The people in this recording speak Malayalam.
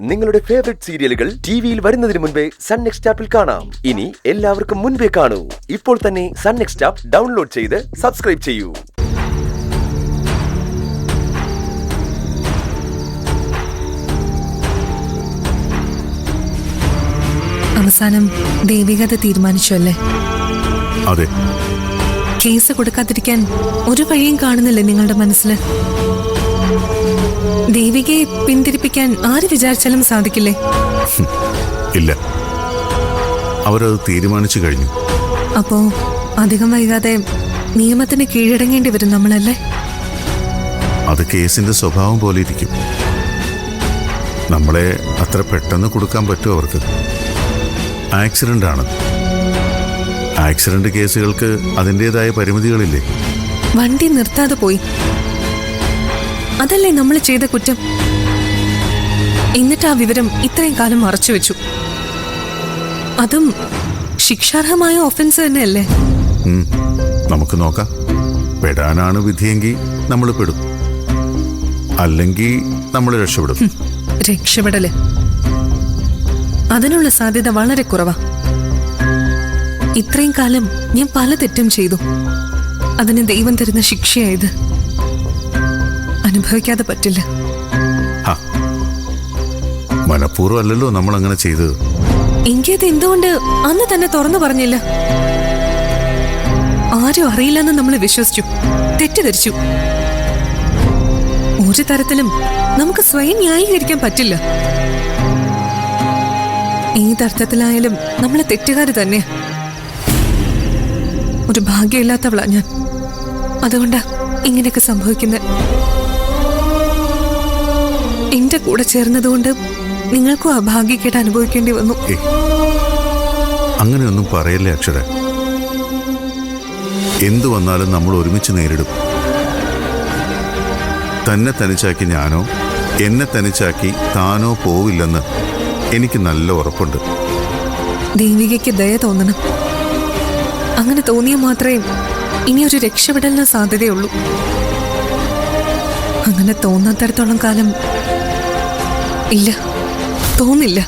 നിങ്ങളുടെ ഫേവറേറ്റ് സീരിയലുകൾ ടിവിയിൽ വരുന്നതിന് മുൻപേ സൺ നെക്സ്റ്റ് ആപ്പിൽ കാണാം. ഇനി എല്ലാവർക്കും മുൻപേ കാണൂ. ഇപ്പോൾ തന്നെ സൺ നെക്സ്റ്റ് ആപ്പ് ഡൗൺലോഡ് ചെയ്ത് സബ്സ്ക്രൈബ് ചെയ്യൂ. അവസാനം ദേവിക അത് തീരുമാനിച്ചു അല്ലേ? അതെ. കേസ് കൊടുക്കാതിരിക്കാൻ ഒരു വഴിയും കാണുന്നില്ലേ നിങ്ങളുടെ മനസ്സില്? ദേവികയെ പിന്തിരിപ്പിക്കാൻ ആര് വിചാരിച്ചാലും സാധിക്കില്ലേ? ഇല്ല, അവരത് തീരുമാനിച്ചു കഴിഞ്ഞു. അപ്പോ അധികം വൈകാതെ നിയമത്തിന് കീഴടങ്ങേണ്ടി വരും നമ്മളല്ലേ? അത് കേസിന്റെ സ്വഭാവം പോലെ ഇരിക്കും. നമ്മളെ അത്ര പെട്ടെന്ന് കൊടുക്കാൻ പറ്റും അവർക്ക്? ആക്സിഡന്റ് ആണ്. ആക്സിഡന്റ് കേസുകൾക്ക് അതിൻ്റെതായ പരിമിതികളില്ലേ? വണ്ടി നിർത്താതെ പോയി, അതല്ലേ നമ്മൾ ചെയ്ത കുറ്റം. എന്നിട്ട് ആ വിവരം ഇത്രയും കാലം മറച്ചു വെച്ചു. അതും ശിക്ഷാർഹമായ ഒഫൻസ് തന്നെയല്ലേ? നമുക്ക് നോക്കാം. പെടാനാണ് വിധിയെങ്കിൽ നമ്മൾ പെടും, അല്ലെങ്കിൽ നമ്മൾ രക്ഷപ്പെടും. രക്ഷപ്പെടല് അതിനുള്ള സാധ്യത വളരെ കുറവാ. ഇത്രയും കാലം ഞാൻ പല തെറ്റും ചെയ്തു. അതിന് ദൈവം തരുന്ന ശിക്ഷയായത്. അനുഭവിക്കാതെ പറ്റില്ല. മനഃപൂർവ്വം അല്ലല്ലോ നമ്മൾ അങ്ങനെ ചെയ്തത്. എനിക്കത് എന്തുകൊണ്ട് അന്ന് തന്നെ തുറന്നു പറഞ്ഞില്ല? ആരും അറിയില്ലെന്ന് നമ്മൾ വിശ്വസിച്ചു, തെറ്റിദ്ധരിച്ചു. ഒരു തരത്തിലും നമുക്ക് സ്വയം ന്യായീകരിക്കാൻ പറ്റില്ല. ഏതർത്ഥത്തിലായാലും നമ്മളെ തെറ്റുകാര് തന്നെ. ഒരു ഭാഗ്യമില്ലാത്തവളാ ഞാൻ. അതുകൊണ്ടാ ഇങ്ങനെയൊക്കെ സംഭവിക്കുന്നത്. എന്റെ കൂടെ ചേർന്നതുകൊണ്ട് നിങ്ങൾക്കും ആ ഭാഗ്യക്കേട് അനുഭവിക്കേണ്ടി വന്നു. അങ്ങനെയൊന്നും പറയല്ലേ അക്ഷര. എന്തു വന്നാലും നമ്മൾ ഒരുമിച്ച് നേരിടും. തന്നെ തനിച്ചാക്കി ഞാനോ എന്നെ തനിച്ചാക്കി താനോ പോവില്ലെന്ന് എനിക്ക് നല്ല ഉറപ്പുണ്ട്. ദേവികയ്ക്ക് ദയ തോന്നണം. അങ്ങനെ തോന്നിയാൽ മാത്രമേ ഇനിയൊരു രക്ഷപ്പെടലിന് സാധ്യതയുള്ളൂ. അങ്ങനെ തോന്നാത്തടത്തോളം കാലം ഇല്ല, തോന്നില്ല.